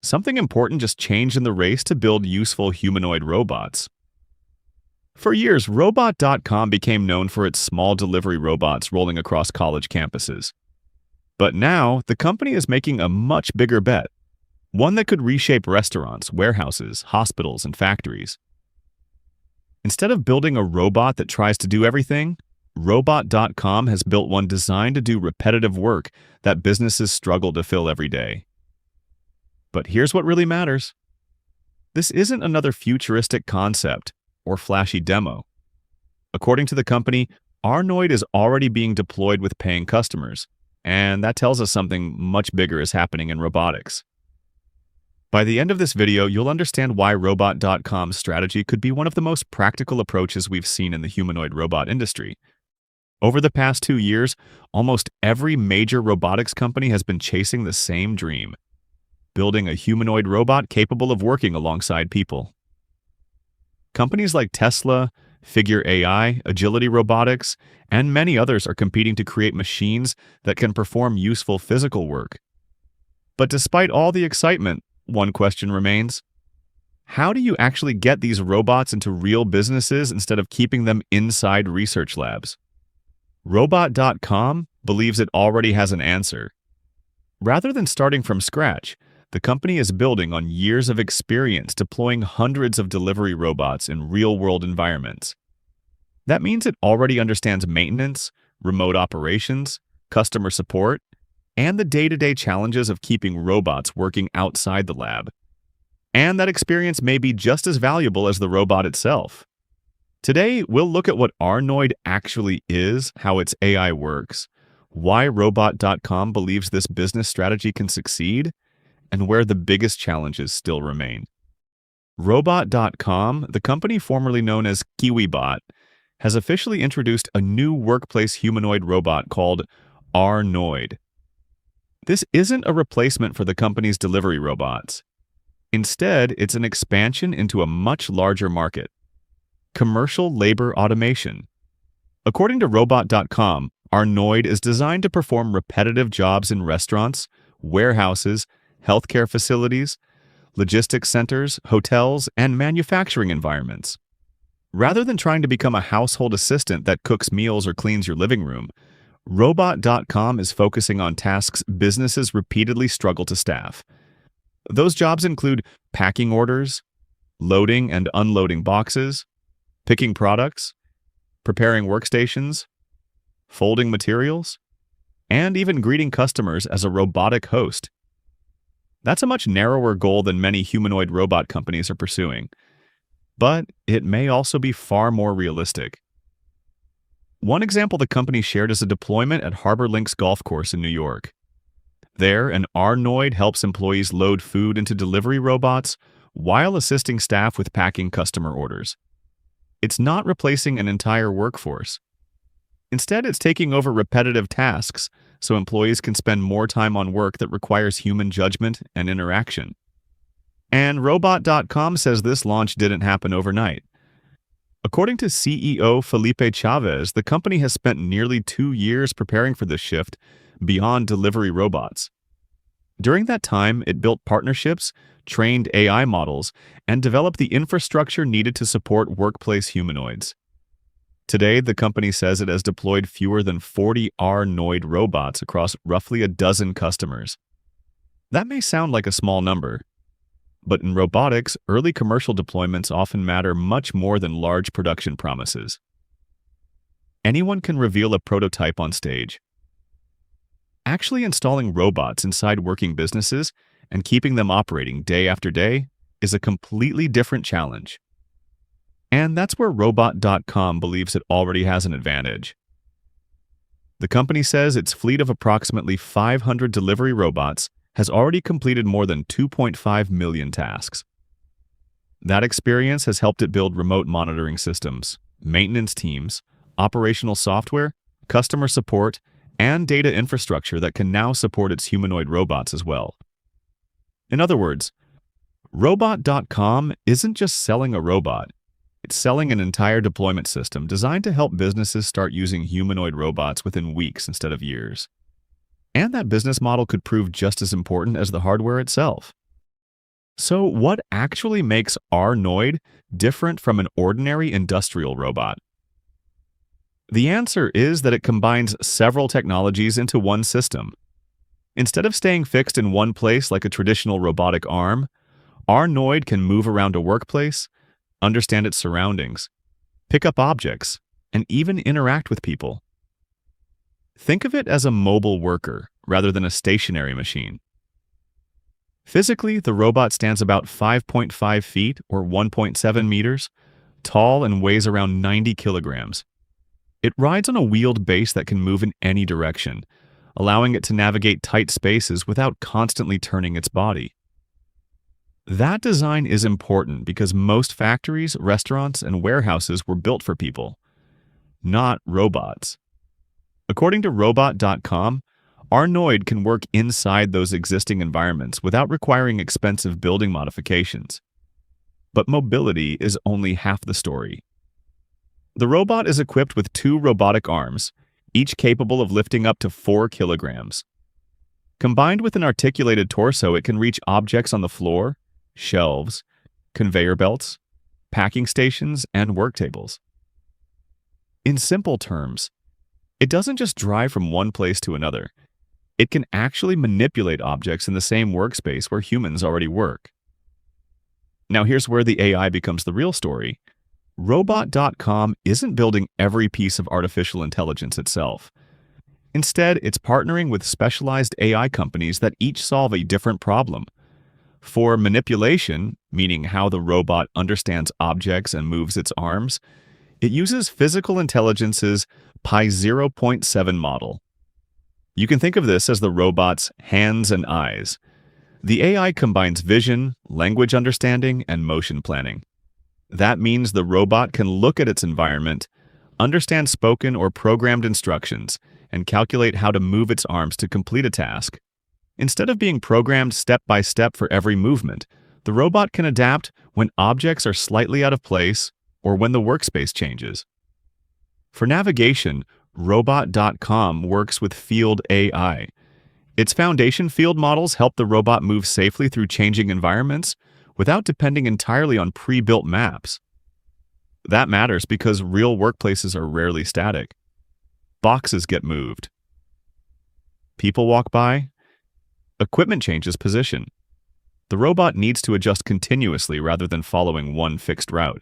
something important just changed in the race to build useful humanoid robots. For years, Robot.com became known for its small delivery robots rolling across college campuses. But now, the company is making a much bigger bet, one that could reshape restaurants, warehouses, hospitals, and factories. Instead of building a robot that tries to do everything, Robot.com has built one designed to do repetitive work that businesses struggle to fill every day. But here's what really matters. This isn't another futuristic concept or flashy demo. According to the company, R-Noid is already being deployed with paying customers, and that tells us something much bigger is happening in robotics. By the end of this video, you'll understand why Robot.com's strategy could be one of the most practical approaches we've seen in the humanoid robot industry. Over the past 2 years, almost every major robotics company has been chasing the same dream: building a humanoid robot capable of working alongside people. Companies like Tesla, Figure AI, Agility Robotics, and many others are competing to create machines that can perform useful physical work. But despite all the excitement, one question remains: how do you actually get these robots into real businesses instead of keeping them inside research labs? Robot.com believes it already has an answer. Rather than starting from scratch, the company is building on years of experience deploying hundreds of delivery robots in real-world environments. That means it already understands maintenance, remote operations, customer support, and the day-to-day challenges of keeping robots working outside the lab. And that experience may be just as valuable as the robot itself. Today, we'll look at what R-Noid actually is, how its AI works, why Robot.com believes this business strategy can succeed, and where the biggest challenges still remain. Robot.com, the company formerly known as Kiwibot, has officially introduced a new workplace humanoid robot called R-Noid. This isn't a replacement for the company's delivery robots. Instead, it's an expansion into a much larger market: commercial labor automation. According to Robot.com, R-Noid is designed to perform repetitive jobs in restaurants, warehouses, healthcare facilities, logistics centers, hotels, and manufacturing environments. Rather than trying to become a household assistant that cooks meals or cleans your living room, Robot.com is focusing on tasks businesses repeatedly struggle to staff. Those jobs include packing orders, loading and unloading boxes, picking products, preparing workstations, folding materials, and even greeting customers as a robotic host. That's a much narrower goal than many humanoid robot companies are pursuing, but it may also be far more realistic. One example the company shared is a deployment at Harbor Links Golf Course in New York. There, an R-Noid helps employees load food into delivery robots while assisting staff with packing customer orders. It's not replacing an entire workforce. Instead, it's taking over repetitive tasks so employees can spend more time on work that requires human judgment and interaction. And Robot.com says this launch didn't happen overnight. According to CEO Felipe Chavez, the company has spent nearly 2 years preparing for this shift beyond delivery robots. During that time, it built partnerships, trained AI models, and developed the infrastructure needed to support workplace humanoids. Today, the company says it has deployed fewer than 40 R-Noid robots across roughly a dozen customers. That may sound like a small number, but in robotics, early commercial deployments often matter much more than large production promises. Anyone can reveal a prototype on stage. Actually installing robots inside working businesses and keeping them operating day after day is a completely different challenge. And that's where Robot.com believes it already has an advantage. The company says its fleet of approximately 500 delivery robots has already completed more than 2.5 million tasks. That experience has helped it build remote monitoring systems, maintenance teams, operational software, customer support, and data infrastructure that can now support its humanoid robots as well. In other words, Robot.com isn't just selling a robot. It's selling an entire deployment system designed to help businesses start using humanoid robots within weeks instead of years. And that business model could prove just as important as the hardware itself. So, what actually makes R-Noid different from an ordinary industrial robot? The answer is that it combines several technologies into one system. Instead of staying fixed in one place like a traditional robotic arm, R-Noid can move around a workplace, understand its surroundings, pick up objects, and even interact with people. Think of it as a mobile worker rather than a stationary machine. Physically, the robot stands about 5.5 feet or 1.7 meters, tall and weighs around 90 kilograms. It rides on a wheeled base that can move in any direction, allowing it to navigate tight spaces without constantly turning its body. That design is important because most factories, restaurants, and warehouses were built for people, not robots. According to Robot.com, R-Noid can work inside those existing environments without requiring expensive building modifications. But mobility is only half the story. The robot is equipped with 2 robotic arms, each capable of lifting up to 4 kilograms. Combined with an articulated torso, it can reach objects on the floor, shelves, conveyor belts, packing stations, and work tables. In simple terms, it doesn't just drive from one place to another. It can actually manipulate objects in the same workspace where humans already work. Now here's where the AI becomes the real story. Robot.com isn't building every piece of artificial intelligence itself. Instead, it's partnering with specialized AI companies that each solve a different problem. For manipulation, meaning how the robot understands objects and moves its arms, it uses Physical Intelligence's Pi 0.7 model. You can think of this as the robot's hands and eyes. The AI combines vision, language understanding, and motion planning. That means the robot can look at its environment, understand spoken or programmed instructions, and calculate how to move its arms to complete a task. Instead of being programmed step by step for every movement, the robot can adapt when objects are slightly out of place or when the workspace changes. For navigation, Robot.com works with Field AI. Its foundation field models help the robot move safely through changing environments without depending entirely on pre-built maps. That matters because real workplaces are rarely static. Boxes get moved. People walk by. Equipment changes position. The robot needs to adjust continuously rather than following one fixed route.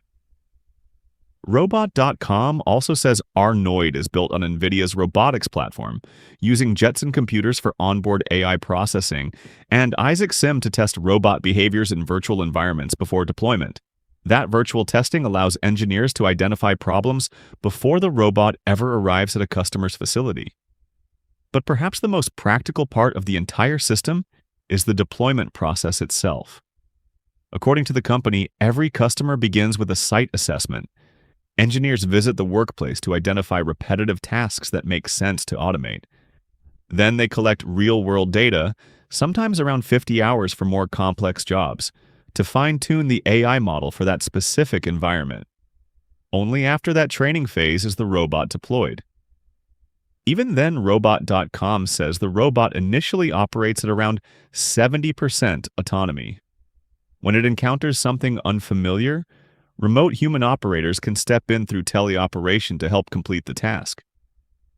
Robot.com also says R-Noid is built on NVIDIA's Robotics platform, using Jetson computers for onboard AI processing and Isaac Sim to test robot behaviors in virtual environments before deployment. That virtual testing allows engineers to identify problems before the robot ever arrives at a customer's facility. But perhaps the most practical part of the entire system is the deployment process itself. According to the company, every customer begins with a site assessment. Engineers visit the workplace to identify repetitive tasks that make sense to automate. Then they collect real-world data, sometimes around 50 hours for more complex jobs, to fine-tune the AI model for that specific environment. Only after that training phase is the robot deployed. Even then, Robot.com says the robot initially operates at around 70% autonomy. When it encounters something unfamiliar, remote human operators can step in through teleoperation to help complete the task.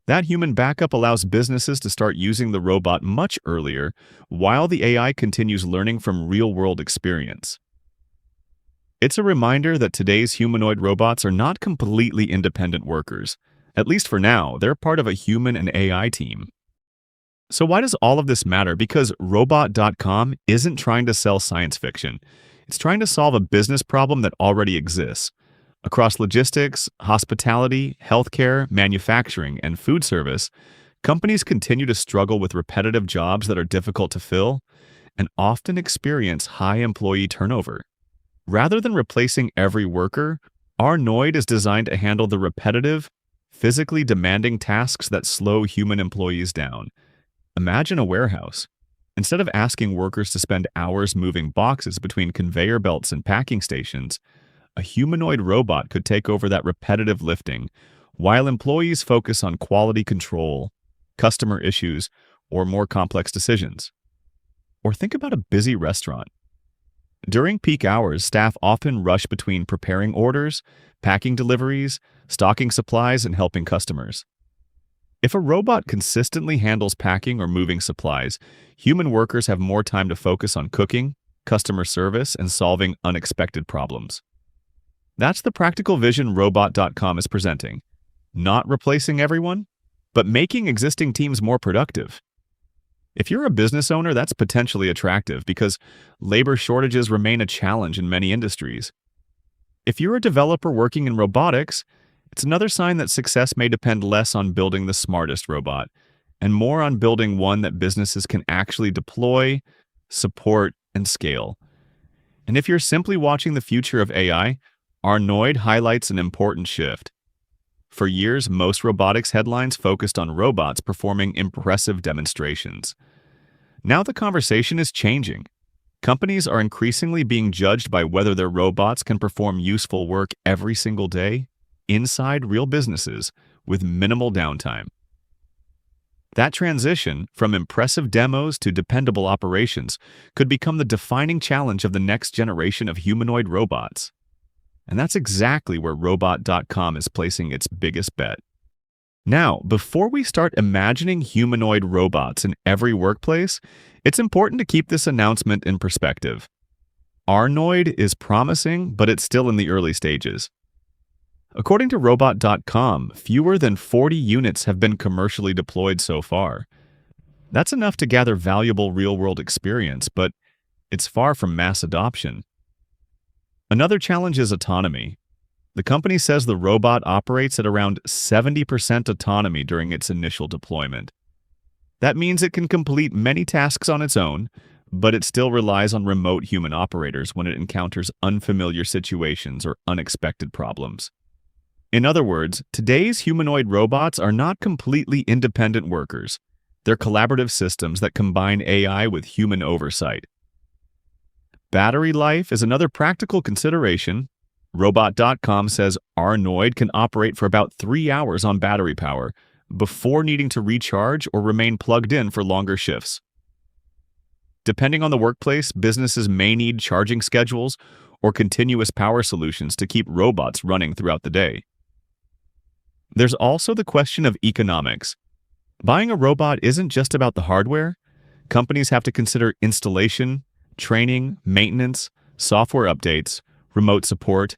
That human backup allows businesses to start using the robot much earlier, while the AI continues learning from real-world experience. It's a reminder that today's humanoid robots are not completely independent workers. At least for now, they're part of a human and AI team. So why does all of this matter? Because Robot.com isn't trying to sell science fiction. It's trying to solve a business problem that already exists. Across logistics, hospitality, healthcare, manufacturing, and food service, companies continue to struggle with repetitive jobs that are difficult to fill and often experience high employee turnover. Rather than replacing every worker, R-Noid is designed to handle the repetitive, physically demanding tasks that slow human employees down. Imagine a warehouse. Instead of asking workers to spend hours moving boxes between conveyor belts and packing stations, a humanoid robot could take over that repetitive lifting, while employees focus on quality control, customer issues, or more complex decisions. Or think about a busy restaurant. During peak hours, staff often rush between preparing orders, packing deliveries, stocking supplies, and helping customers. If a robot consistently handles packing or moving supplies, human workers have more time to focus on cooking, customer service, and solving unexpected problems. That's the practical vision Robot.com is presenting. Not replacing everyone, but making existing teams more productive. If you're a business owner, that's potentially attractive because labor shortages remain a challenge in many industries. If you're a developer working in robotics, it's another sign that success may depend less on building the smartest robot and more on building one that businesses can actually deploy, support, and scale. And if you're simply watching the future of AI, R-Noid highlights an important shift. For years, most robotics headlines focused on robots performing impressive demonstrations. Now the conversation is changing. Companies are increasingly being judged by whether their robots can perform useful work every single day inside real businesses with minimal downtime. That transition from impressive demos to dependable operations could become the defining challenge of the next generation of humanoid robots. And that's exactly where Robot.com is placing its biggest bet. Now, before we start imagining humanoid robots in every workplace, it's important to keep this announcement in perspective. R-Noid is promising, but it's still in the early stages. According to Robot.com, fewer than 40 units have been commercially deployed so far. That's enough to gather valuable real-world experience, but it's far from mass adoption. Another challenge is autonomy. The company says the robot operates at around 70% autonomy during its initial deployment. That means it can complete many tasks on its own, but it still relies on remote human operators when it encounters unfamiliar situations or unexpected problems. In other words, today's humanoid robots are not completely independent workers. They're collaborative systems that combine AI with human oversight. Battery life is another practical consideration. Robot.com says R-Noid can operate for about 3 hours on battery power before needing to recharge or remain plugged in for longer shifts. Depending on the workplace, businesses may need charging schedules or continuous power solutions to keep robots running throughout the day. There's also the question of economics. Buying a robot isn't just about the hardware. Companies have to consider installation, training, maintenance, software updates, remote support,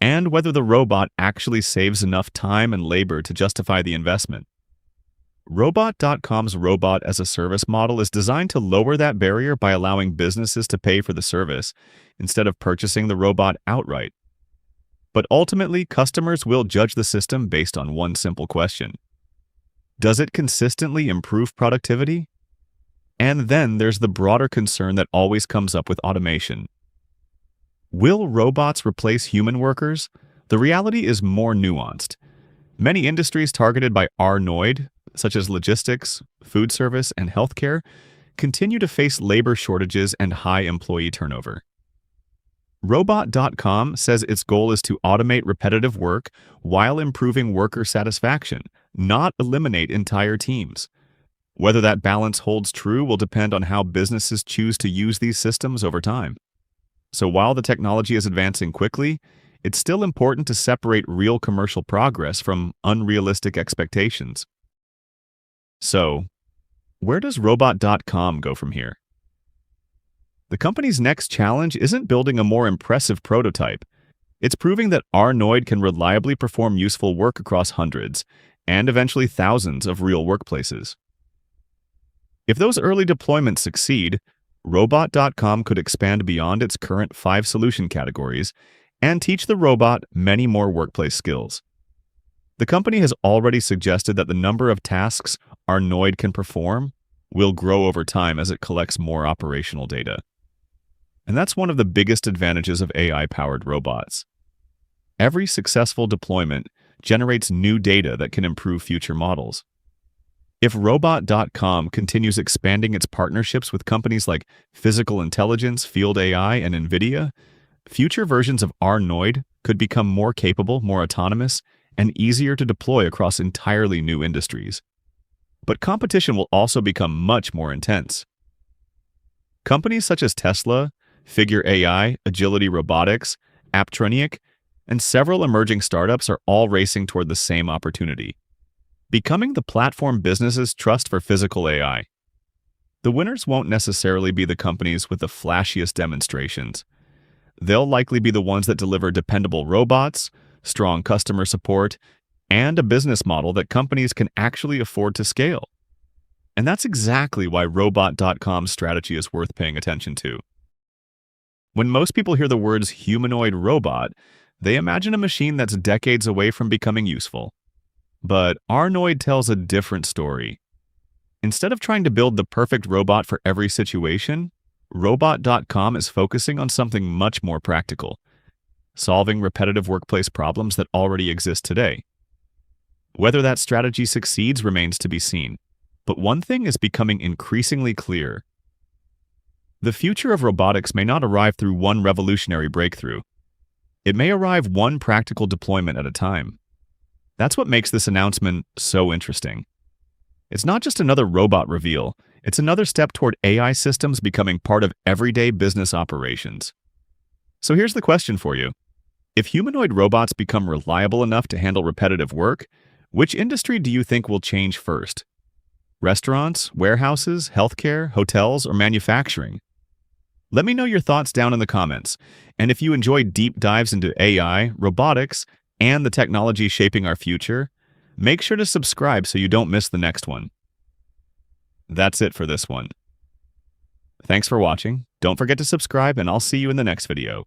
and whether the robot actually saves enough time and labor to justify the investment. Robot.com's robot-as-a-service model is designed to lower that barrier by allowing businesses to pay for the service instead of purchasing the robot outright. But ultimately, customers will judge the system based on one simple question. Does it consistently improve productivity? And then there's the broader concern that always comes up with automation. Will robots replace human workers? The reality is more nuanced. Many industries targeted by R-Noid, such as logistics, food service, and healthcare, continue to face labor shortages and high employee turnover. Robot.com says its goal is to automate repetitive work while improving worker satisfaction, not eliminate entire teams. Whether that balance holds true will depend on how businesses choose to use these systems over time. So while the technology is advancing quickly, it's still important to separate real commercial progress from unrealistic expectations. So, where does Robot.com go from here? The company's next challenge isn't building a more impressive prototype. It's proving that R-Noid can reliably perform useful work across hundreds, and eventually thousands of real workplaces. If those early deployments succeed, Robot.com could expand beyond its current 5 solution categories and teach the robot many more workplace skills. The company has already suggested that the number of tasks R-Noid can perform will grow over time as it collects more operational data. And that's one of the biggest advantages of AI-powered robots. Every successful deployment generates new data that can improve future models. If Robot.com continues expanding its partnerships with companies like Physical Intelligence, Field AI, and NVIDIA, future versions of R-Noid could become more capable, more autonomous, and easier to deploy across entirely new industries. But competition will also become much more intense. Companies such as Tesla, Figure AI, Agility Robotics, Aptronic, and several emerging startups are all racing toward the same opportunity, becoming the platform businesses trust for physical AI. The winners won't necessarily be the companies with the flashiest demonstrations. They'll likely be the ones that deliver dependable robots, strong customer support, and a business model that companies can actually afford to scale. And that's exactly why Robot.com's strategy is worth paying attention to. When most people hear the words humanoid robot, they imagine a machine that's decades away from becoming useful. But R-Noid tells a different story. Instead of trying to build the perfect robot for every situation, Robot.com is focusing on something much more practical, solving repetitive workplace problems that already exist today. Whether that strategy succeeds remains to be seen, but one thing is becoming increasingly clear. The future of robotics may not arrive through one revolutionary breakthrough. It may arrive one practical deployment at a time. That's what makes this announcement so interesting. It's not just another robot reveal, it's another step toward AI systems becoming part of everyday business operations. So here's the question for you. If humanoid robots become reliable enough to handle repetitive work, which industry do you think will change first? Restaurants, warehouses, healthcare, hotels, or manufacturing? Let me know your thoughts down in the comments. And if you enjoy deep dives into AI, robotics, and the technology shaping our future, make sure to subscribe so you don't miss the next one. That's it for this one. Thanks for watching. Don't forget to subscribe, and I'll see you in the next video.